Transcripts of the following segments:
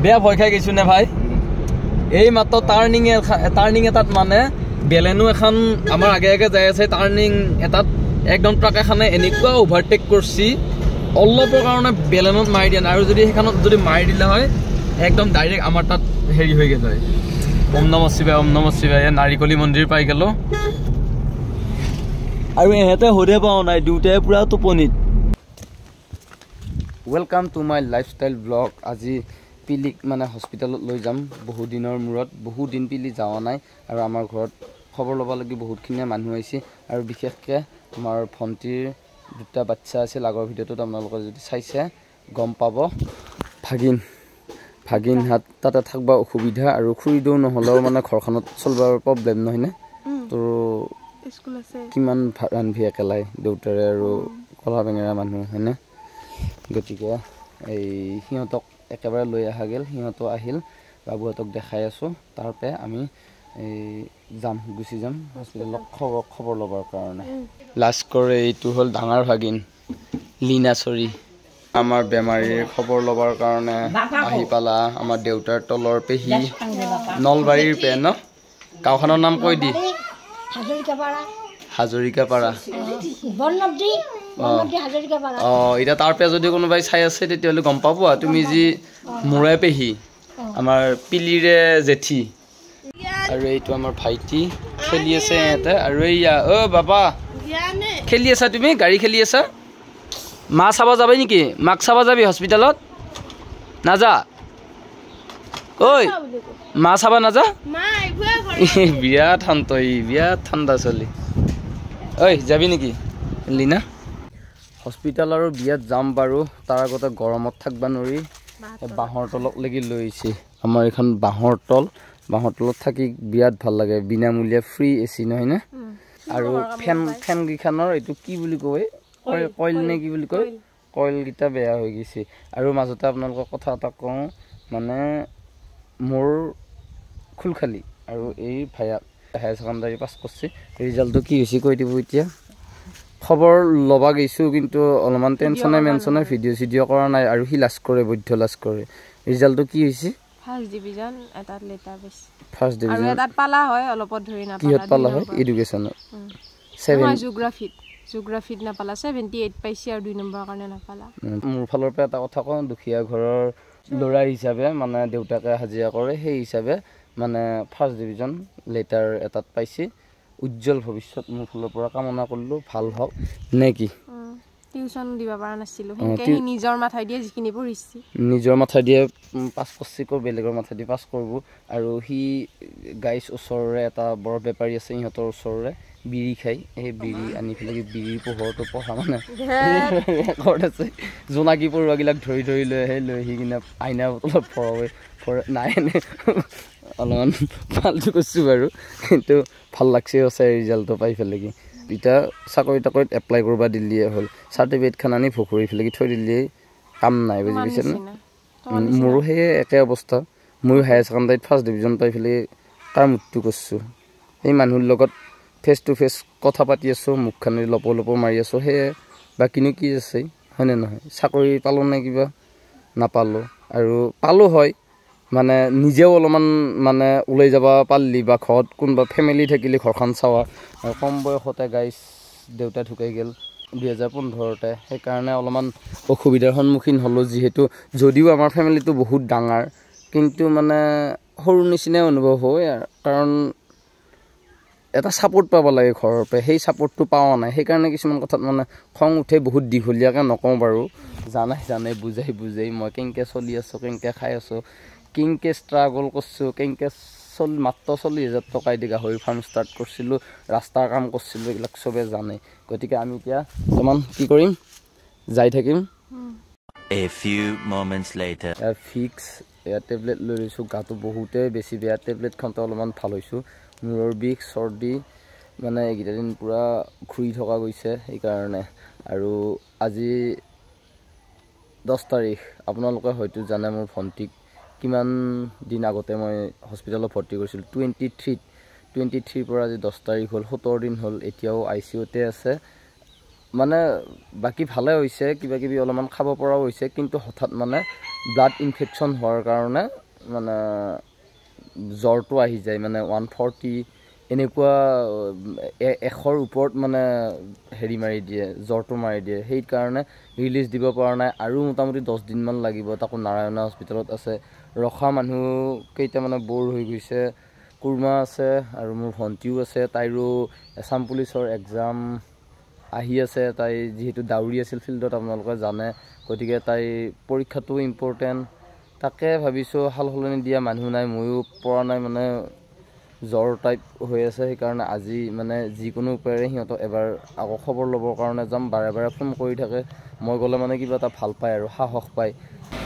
বেয়া ভয় খাই গৈছো নে ভাই এই মাত্ৰ টাৰ্নিং এটাত মানে বেলেনো এখন আমাৰ আগে আগে যাই আছে টাৰ্নিং এটাত একদম ট্ৰাক এখনে এনেকুৱা অভাৰটেক কৰিছি অলপৰ কাৰণে বেলেনত মাৰি দিয়া আৰু যদি সেইখনত যদি মাৰি দিলে হয় একদম ডাইৰেক্ট আমাৰ তাত হেৰি হৈ গেল হয় ওম নমঃ শিৱায় নাৰিকলি মন্দিৰ পাই গেল আৰু এহেতে হৰে পাও নাই দুটাই পুৰা টোপনিত welcome to my lifestyle blog আজি পিলিক মানে হস্পিটালত লৈ যাম বহু দিনৰ মূৰত বহু দিন পিলি যাওয়া নাই আৰু আমাৰ ঘৰত খবৰ ল'ব লাগি বহুতখিনি মানুহ আহিছে আৰু বিশেষকৈ আমাৰ ভণ্টিৰ দুটা বাচ্চা আছে আগৰ ভিডিঅ'টোত আপোনালোকে যদি চাইছে গম পাব ভাগিন হাত তাতে থাকবা অসুবিধা আৰু খুৰিদৌ নহলেও মানে ঘৰখনত চলবাৰ প্ৰব্লেম নহয় না তো স্কুল আছে কিমান ৰান্ধি একেলাই দেউতাৰে আৰু কলা বেঙেৰা মানুহ হয় না গতিকে এই সিহঁতক একেবাৰে লৈ আহা গেল সিহঁতো আহিল বাবুহঁতক দেখাই আছো তাৰপে আমি গুচি যাম হস্পিটেলত খবৰ ল'বৰ কাৰণে লাষ্ট কৰে এইটো হ'ল ডাঙৰ ভাগিন লীনাচৰী আমাৰ বেমাৰীৰ খবৰ ল'বৰ কাৰণে আহি পালা আমাৰ দেউতাৰ তলৰ পেহী নলবাৰীৰ পে ন গাঁওখনৰ নাম কৈ দি হাজৰিকাপাৰা এতিয়া তাৰপে যদি কোনোবাই চাই আছে তেতিয়াহ'লে গম পাব তুমি যি মোৰে পেহী আমাৰ পিলিৰে জেঠি আৰু এইটো আমাৰ ভাইটি খেলি আছে ইয়াতে আৰু এইয়া বাবা খেলি আছা তুমি গাড়ী খেলি আছা মা চাব যাবি নেকি মাক চাব যাবি হস্পিটেলত নাযা ঐ মা চাব নাযা বিৰাট শান্ত বিৰাট ঠাণ্ডা চলি ঐ যাবি নেকি লীনা হস্পিটেল আৰু বিয়াত যাম বাৰু তাৰ আগতে গৰমত থাকবা নোৱাৰি বাঁহৰ তলক লাগি লৈ আহিছে আমাৰ এইখন বাঁহৰ তলত থাকি বিৰাট ভাল লাগে বিনামূলীয়া ফ্ৰী এচি নহয় না আৰু ফেন কেইখনৰ এইটো কি বুলি কয় কইল নে কি বুলি কয় কইল কেইটা বেয়া হৈ গৈছে আৰু মাজতে আপোনালোকক কথা এটা কওঁ মানে মোৰ খুলখালি আৰু এই ভাইয়া হায়াৰ ছেকেণ্ডাৰী পাছ কৰিছে ৰিজাল্টটো কি হৈছে কৈ দিব এতিয়া খবৰ ল'বা গৈছোঁ কিন্তু অলপমান মেনচনে ভিডিঅ' কৰা নাই আৰু সি লাজ কৰে বৈধ্য লাজ কৰে ৰিজাল্টটো কি হৈছে ফাৰ্ষ্ট ডিভিজন এটাত লেটাৰ পাইছে ফাৰ্ষ্ট ডিভিজন আৰু এটাত পালা হয় অলপত ধৰি না কিহত পালা হয় এডুকেশ্যনত 7 জিওগ্ৰাফিত নাপালা 78 পাইছে আৰু 2 নম্বৰ কাৰণে নাপালা মোৰ ফালৰ পৰা এটা কথা কওঁ দুখীয়া ঘৰৰ ল'ৰা হিচাপে মানে দেউতাকে হাজিৰা কৰে সেই হিচাপে মানে ফাৰ্ষ্ট ডিভিজন লেটাৰ এটাত পাইছে উজ্জ্বল ভৱিষ্যত মোৰ ফালৰ পৰা কামনা কৰিলো ভাল হওক নে কি টিউচন দিবা পৰা নাছিলো হেনকে নিজৰ মাথাই দিয়ে যিখিনি পঢ়িছি নিজৰ মাথাই দিয়ে পাছ কৰছি বেলেগৰ মাথাই দি পাছ কৰব আৰু সি গাইছ ওচৰৰে এটা বৰ বেপাৰী আছে ইহঁতৰ ওচৰৰে বিড়ি খাই এই বিড়ি আনি পেলাই বিড়িৰ পোহৰটো পঢ়া মানে ৰেকৰ্ড আছে জোনাকী পৰুৱাবিলাক ধৰি লৈ আহি কিনে আইনা অলপ নাই অলপমান ফাল্টু কৰিছোঁ বাৰু কিন্তু ভাল লাগছে আছে ৰিজাল্টটো পাই পেলাই কি এতিয়া চাকৰি তাকৰিত এপ্লাই কৰিব দিলিয়ে হ'ল চাৰ্টিফিকেটখন আনি ভুকুৰি পেলাই থৈ দিলিয়ে কাম নাই বুজি পাইছে না মোৰো সেই একে অৱস্থা ময়ো হায়াৰ ছেকেণ্ডাৰীত ফাৰ্ষ্ট ডিভিজন পাই পেলাই তাৰ মৃত্যু কৰিছোঁ সেই মানুহৰ লগত ফেচ টু ফেচ কথা পাতি আছোঁ মুখখানি লপ মাৰি আছোঁ সেয়ে বাকীনো কি আছে হয়নে নহয় চাকৰি পালোঁ নে কিবা নাপালোঁ আৰু পালোঁ হয় মানে নিজেও অলপমান মানে ওলাই যাব পাৰিলি বা ঘৰত কোনোবা ফেমিলি থাকিলে ঘৰখন চাৱা কম বয়সতে গাইছ দেউতা ঢুকাই গ'ল 2015তে সেইকাৰণে অলপমান অসুবিধাৰ সন্মুখীন হ'লোঁ যিহেতু যদিও আমাৰ ফেমিলিটো বহুত ডাঙৰ কিন্তু মানে সৰু নিচিনাই অনুভৱ হয় কাৰণ এটা ছাপোৰ্ট পাব লাগে ঘৰৰ পৰা সেই ছাপোৰ্টটো পোৱা নাই সেইকাৰণে কিছুমান কথাত মানে খং উঠে বহুত দীঘলীয়াকৈ নকওঁ বাৰু জানে বুজাই মই কেনেকৈ চলি আছোঁ কেনেকৈ খাই আছোঁ কেনেকৈ ষ্ট্ৰাগল কৰিছোঁ কেনেকৈ মাত্ৰ 40,000 টকাই দি গাহৰি ফাৰ্ম ষ্টাৰ্ট কৰিছিলোঁ ৰাস্তাৰ কাম কৰিছিলোঁ এইবিলাক চবে জানে গতিকে আমি এতিয়া বৰ্তমান কি কৰিম যাই থাকিম A few moments later fix এয়া টেবলেট লৈ লৈছোঁ গাটো বহুতেই বেছি বেয়া টেবলেটখনতো অলপমান ভাল হৈছোঁ মূৰৰ বিষ চৰ্দি মানে এইকেইটা দিন পূৰা ঘূৰি থকা গৈছে সেইকাৰণে আৰু আজি 10 তাৰিখ আপোনালোকে হয়তো জানে মোৰ ভণ্টিক কিমান দিন আগতে মই হস্পিটেলত ভৰ্তি কৰিছিলোঁ 23 পৰা আজি 10 তাৰিখ হ'ল 17 দিন হ'ল এতিয়াও ICUতে আছে মানে বাকী ভালে হৈছে কিবা কিবি অলপমান খাব পৰাও হৈছে কিন্তু হঠাৎ মানে ব্লাড ইনফেকশ্যন হোৱাৰ কাৰণে মানে জ্বৰটো আহি যায় মানে 140 এনেকুৱা 100ৰ ওপৰত মানে হেৰি মাৰি দিয়ে জ্বৰটো মাৰি দিয়ে সেইকাৰণে ৰিলিজ দিব পৰা নাই আৰু মোটামুটি 10 দিনমান লাগিব তাকো নাৰায়ণা হস্পিটেলত আছে ৰখা মানুহ কেইটা মানে বৰ হৈ গৈছে কুৰ্মা আছে আৰু মোৰ ভণ্টিও আছে তাইৰো আসাম পুলিচৰ এক্সাম আহি আছে তাই যেহেতু দাউৰি আছিল ফিল্ডত আপোনালোকে জানে গতিকে তাই পৰীক্ষাটো ইম্পৰ্টেণ্ট তাকে ভাবিছোঁ হাল সলনি দিয়া মানুহ নাই ময়ো পৰা নাই মানে জ্বৰ টাইপ হৈ আছে সেইকাৰণে আজি মানে যিকোনো উপায়েৰে সিহঁতক এবাৰ আকৌ খবৰ ল'বৰ কাৰণে যাম বাৰে বাৰে ফোন কৰি থাকে মই গ'লে মানে কিবা এটা ভাল পায় আৰু সাহস পায়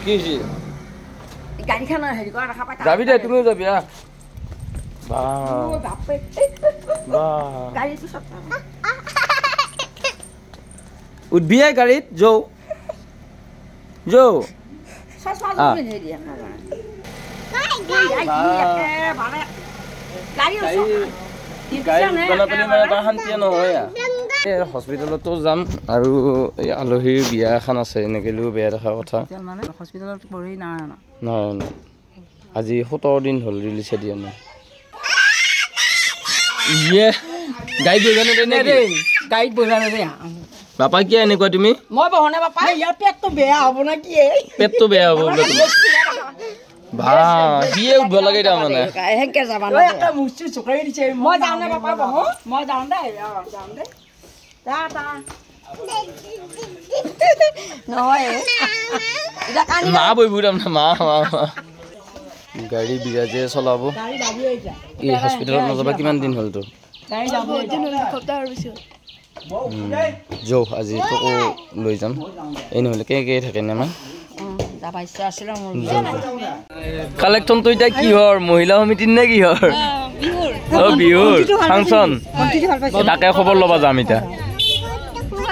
কি হৈছে গাড়ীখন হেৰি কৰা দেখা পাই যাবি দে তুমিও যাবি হা গাড়ীটো চব উঠবিয়াই গাড়ীত যৌ হস্পিটেলতো যাম আৰু এই আলহীৰ বিয়া এখন আছে এনেকৈও বেয়া দেখা কথা হস্পিটেলত পঢ়ি নহয় আজি 17 দিন হ'ল ৰিলিজে দিয়া নাই গাড়ীত বজানে গাড়ীত বজানে দে বাপা কি এনেকুৱা তুমি মই বহনে বাপা ইয়াৰ পেটটো বেয়া হ'ব না কি পেটটো বেয়া হ'ব বোলে ভা হিয়ে উঠব লাগে তাৰমানে হেকে যাবা না একটা মুষ্টি চুকাই দিছে মই যাওঁ না বাপা বহ মই যাওঁ দে যাওঁ দে তা নহয় এটা কানি মা বইবু তাৰমানে মা গাড়ী বিৰাজে চলাব গাড়ী লাগি হৈছে এই হস্পিটেলত নযাবা কিমান দিন হ'ল তোৰ গাড়ী যাব দিন সপ্তাহ আৰু পিছত যৌ আজি তোকো লৈ যাম এই নহ'লে কে থাকে নে মা যাবা ইচ্ছা আছিলে মোৰ কালেকশ্যনটো এতিয়া কিহৰ মহিলা সমিতিৰ নে কিহৰ বিহুৰ ফাংচন তাকে খবৰ ল'বা যাম এতিয়া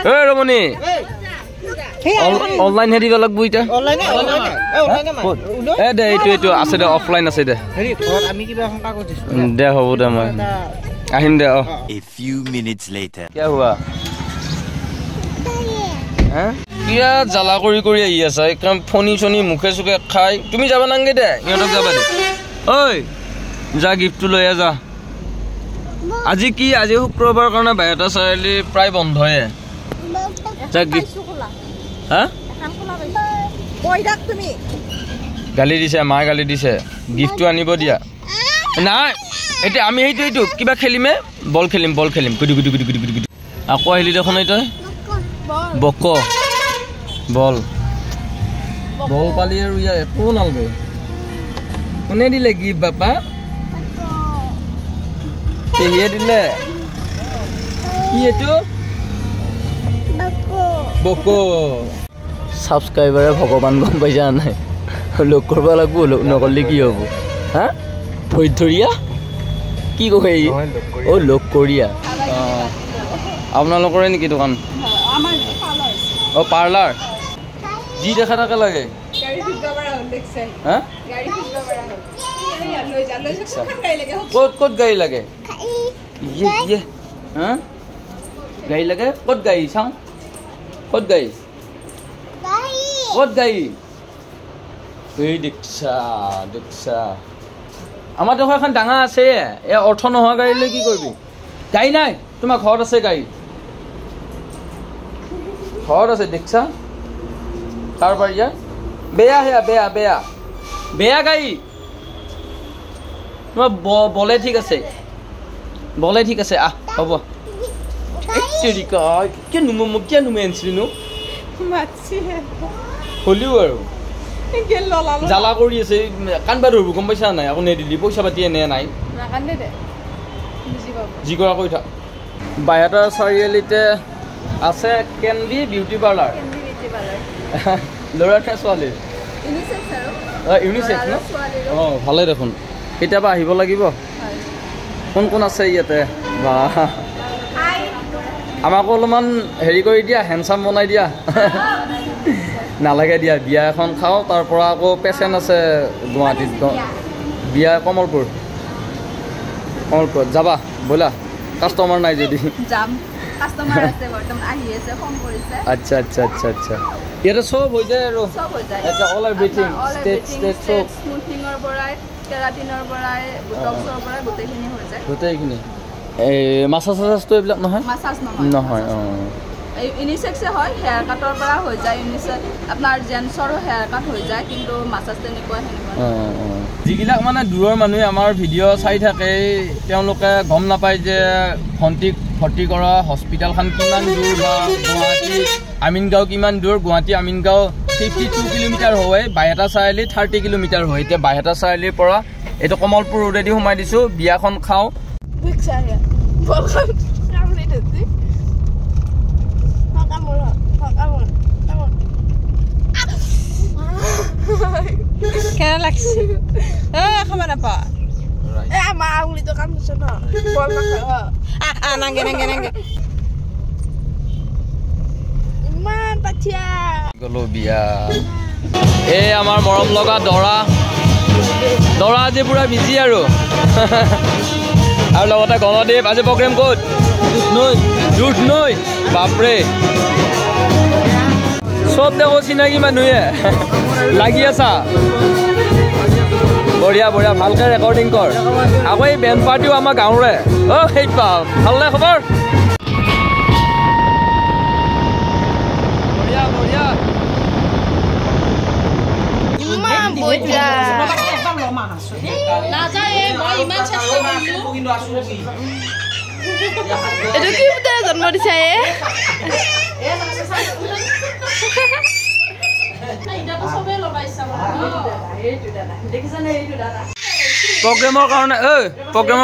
ঐ ৰমণী অনলাইন হেৰি লাগব এতিয়া দে এইটো আছে দে অফলাইন আছে দে দে হ'ব দে মই আহিম দে A few minutes later. क्या हुआ কিয়া জ্বালা কৰি কৰি আহি আছা একদম ফণি চনি মুখে চুখে খাই তুমি যাবা নাংগে দে সিহঁতক যাবা দে ঐ যা গিফ্টটো লৈ যা আজি কি আজি শুক্ৰবাৰ কাৰণে বায়টা চাৰিআলি প্ৰায় বন্ধয়ে যা গিফ্ট হা গালি দিছে মায়ে গালি দিছে গিফ্টটো আনিব দিয়া নাই এতিয়া আমি এইটো কিবা খেলিমে বল খেলিম গুডু গুডু গুডু গুডু গুডু আকৌ আহিলি দেখোন তই বক বল পালি আৰু ইয়া একো নালগে কোনে দিলে গিফ্ট বাপা পেহিয়ে দিলে কি এইটো বক ছাবস্ক্ৰাইবাৰে ভগৱান গম পাইছা নাই লগ কৰিব লাগিব লগ নকৰিলে কি হ'ব হা ভৰিত ধৰিয়া কি কয় লগ কৰিয়া আপোনালোকৰে নেকি দোকান পাৰ্লাৰ যি দেখা থাকে লাগে ক'ত গাড়ী লাগে গাড়ী লাগে ক'ত গাড়ী চাওঁ ক'ত গাড়ী এই দেখছা আমাৰ দেখোন এখন ডাঙৰ আছে এই অৰ্থ নোহোৱা গাড়ীলৈ কি কৰিবি গাড়ী নাই তোমাৰ ঘৰত আছে গাড়ী ঘৰত আছে দেখছা কাৰোবাৰ ইয়াৰ বেয়া গাড়ী তোমাৰ বলে ঠিক আছে আহ হ'ব কিয় নুমে আনিছিলি হলিও আৰু জ্বালা কৰি আছে কান্দবা ধৰিব গম পাইছা নাই আকৌ নেদিলি পইচা পাতি এনে নাই যি কৰা কৈ থাক বাইহাটা চাৰিআলিতে আছে কেণ্ডি বিউটি পাৰ্লাৰ ল'ৰা নে ছোৱালীৰ ইউনিচেফ ন ভালেই দেখোন কেতিয়াবা আহিব লাগিব কোন আছে ইয়াতে বা আমাকো অলপমান হেৰি কৰি দিয়া হেণ্ডচাম বনাই দিয়া নালাগে দিয়া বিয়া এখন খাওঁ তাৰ পৰা আকৌ পেচেণ্ট আছে গুৱাহাটীত বিয়া কমলপুৰত যাবা ব'লা কাষ্টমাৰ নাই যদি যাম কাষ্টমাৰ আছে বৰ্তমান আহি আছে ফোন কৰিছে আচ্ছা আচ্ছা আচ্ছা আচ্ছা ইয়াতে সব হৈ যায় আৰু সব হৈ যায় এটা অল এভৰিথিং ষ্টেট সব স্মুথিঙৰ পৰাই কেৰাটিনৰ পৰাই বুটক্সৰ পৰাই গোটেইখিনি হৈ যায় গোটেইখিনি এই মাছাজটো এইবিলাক নহয় মাছাজ নহয় ইউনিচেক্সে হয় হেয়াৰ কাটৰ পৰা হৈ যায় ইউনিচেক্স আপোনাৰ জেন্টছৰো হেয়াৰ কাট হৈ যায় কিন্তু মাছাজ তেনেকুৱা যিবিলাক মানে দূৰৰ মানুহে আমাৰ ভিডিঅ' চাই থাকে তেওঁলোকে গম নাপায় যে ভণ্টিক ভৰ্তি কৰা হস্পিটেলখন কিমান দূৰ বা গুৱাহাটী আমিনগাঁও কিমান দূৰ গুৱাহাটী আমিনগাঁও 52 কিলোমিটাৰ হয় বাইহাটা চাৰিআলি 30 কিলোমিটাৰ হয় এতিয়া বাইহাটা চাৰিআলিৰ পৰা এইটো কমলপুৰ ৰোডেদি সোমাই দিছোঁ বিয়াখন খাওঁ কেনে লাগছে খাব নাপা আমাৰ আঙুলিটো কাম দিছে ন নাগে নাগে নাগে ইমান পাঠিয়া গলো বিয়া এই আমাৰ মৰম লগা দৰা আজি পুৰা বিজি আৰু লগতে গণদেৱ আজি প্ৰগ্ৰেম ক'ত দুধনৈ বাপৰে চব দেখো চিনাকি মানুহে লাগি আছা বঢ়িয়া বঢ়িয়া ভালকে ৰেকৰ্ডিং কৰ আকৌ এই বেণ্ড পাৰ্টিও আমাৰ গাঁৱৰে সেই পাম ভালনে খবৰ বঢ়িয়া বঢ়িয়া এইটো কি পুতেৰে জন্ম দিছে প্ৰগ্ৰেমৰ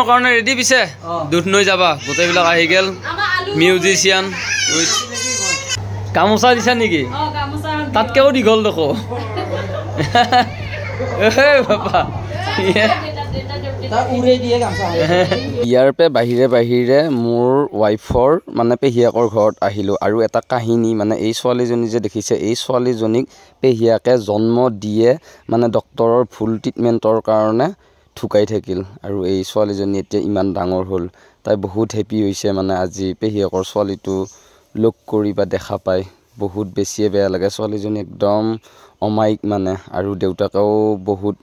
কাৰণে ৰেডি পিছে দুধনৈ যাবা গোটেইবিলাক আহি গেল মিউজিচিয়ান গামোচা দিছা নেকি তাতকেও দীঘল দেখো ইয়াৰ পে বাহিৰে মোৰ ৱাইফৰ মানে পেহীয়েকৰ ঘৰত আহিলোঁ আৰু এটা কাহিনী মানে এই ছোৱালীজনী যে দেখিছে এই ছোৱালীজনীক পেহীয়েকে জন্ম দিয়ে মানে ডক্তৰৰ ভুল ট্ৰিটমেণ্টৰ কাৰণে ঢুকাই থাকিল আৰু এই ছোৱালীজনী এতিয়া ইমান ডাঙৰ হ'ল তাই বহুত হেপী হৈছে মানে আজি পেহীয়েকৰ ছোৱালীটো লগ কৰি বা দেখা পাই বহুত বেছিয়ে বেয়া লাগে ছোৱালীজনী একদম অমায়িক মানে আৰু দেউতাকেও বহুত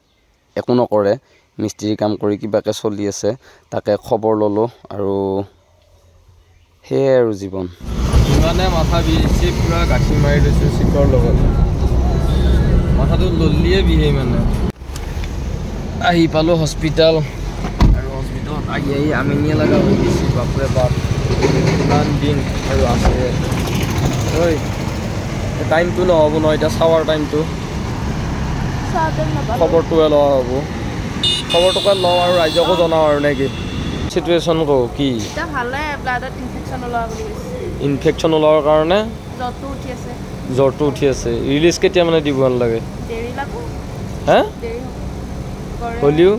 একো নকৰে মিস্ত্ৰী কাম কৰি কিবাকে চলি আছে তাকে খবৰ ল'লোঁ আৰু সেয়াই আৰু জীৱন ইমানে মাথা বিষি পুৰা গাঁঠি মাৰি লৈছোঁ চিকৰ লগত মাথাটো ললিয়ে বিহে মানে আহি পালোঁ হস্পিটেল আৰু হস্পিটেলত আহি আমিনিয়ে লগা হৈ গৈছে বাপৰে বাপ ইমান দিন আৰু আছে ঐ টাইমটো নহ'ব নহয় এতিয়া চাৱাৰ টাইমটো খবৰটোৱে লোৱা হ'ব খবৰটোকে লওঁ আৰু ৰাইজকো জনাওঁ আৰু নেকি চিটুৱেশ্যন কওঁ কি ইনফেকশ্যন ওলোৱাৰ কাৰণে জ্বৰটো উঠি আছে ৰিলিজ কেতিয়া মানে দিব নালাগে হে হ'লেও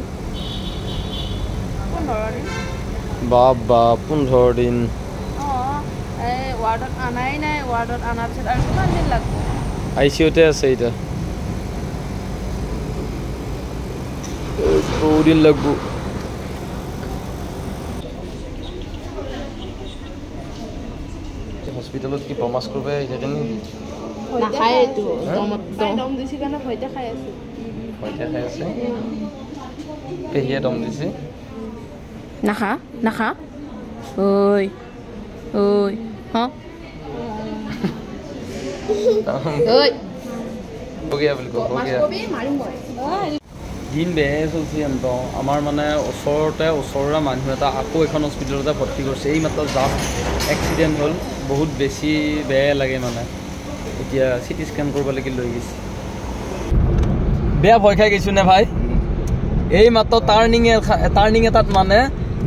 বাবা 15 দিন ICUতে আছে এতিয়া বহুদিন লাগব হস্পিটেলত কি প্ৰমাছ কৰিব আহিছে নেকি পেহীয়ে দম দিছে নাখা নাখা ঐ ঐ হ দিন বেয়াই চলছে এন্ত আমাৰ মানে ওচৰৰে মানুহ এটা আকৌ এখন হস্পিটেলতে ভৰ্তি কৰিছে এই মাত্ৰ জাষ্ট এক্সিডেণ্ট হ'ল বহুত বেছি বেয়া লাগে মানে এতিয়া চিটি স্কেন কৰিব লাগি লৈ গৈছে বেয়া ভয় খাই গৈছোঁ নে ভাই এই মাত্ৰ টাৰ্ণিং এটাত মানে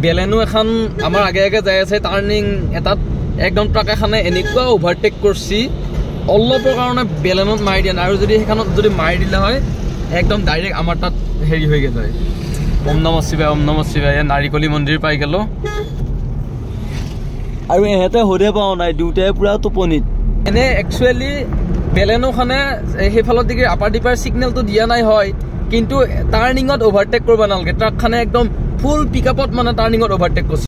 বেলেনো এখন আমাৰ আগে আগে যাই আছে টাৰ্ণিং এটাত একদম ট্ৰাক এখনে এনেকুৱা অভাৰটেক কৰিছে অলপৰ কাৰণে বেলেনত মাৰি দিয়া নাই আৰু যদি সেইখনত যদি মাৰি দিলে হয় একদম ডাইৰেক্ট আমাৰ তাত হেৰি হৈ গ'ল হয় ওম নমঃ শিৱায় নাৰিকলি মন্দিৰ পাই গ'লো আৰু এহেঁতে সদে পাওঁ নাই দুটাই পুৰা টোপনিত এনে একচুৱেলি বেলেনোখনে সেইফালৰ দিকে আপাৰ ডিপাৰ ছিগনেলটো দিয়া নাই হয় কিন্তু টাৰ্ণিঙত অভাৰটেক কৰিব নালাগে ট্ৰাকখনে একদম ফুল পিক আপত মানে টাৰ্ণিঙত অভাৰটেক কৰিছে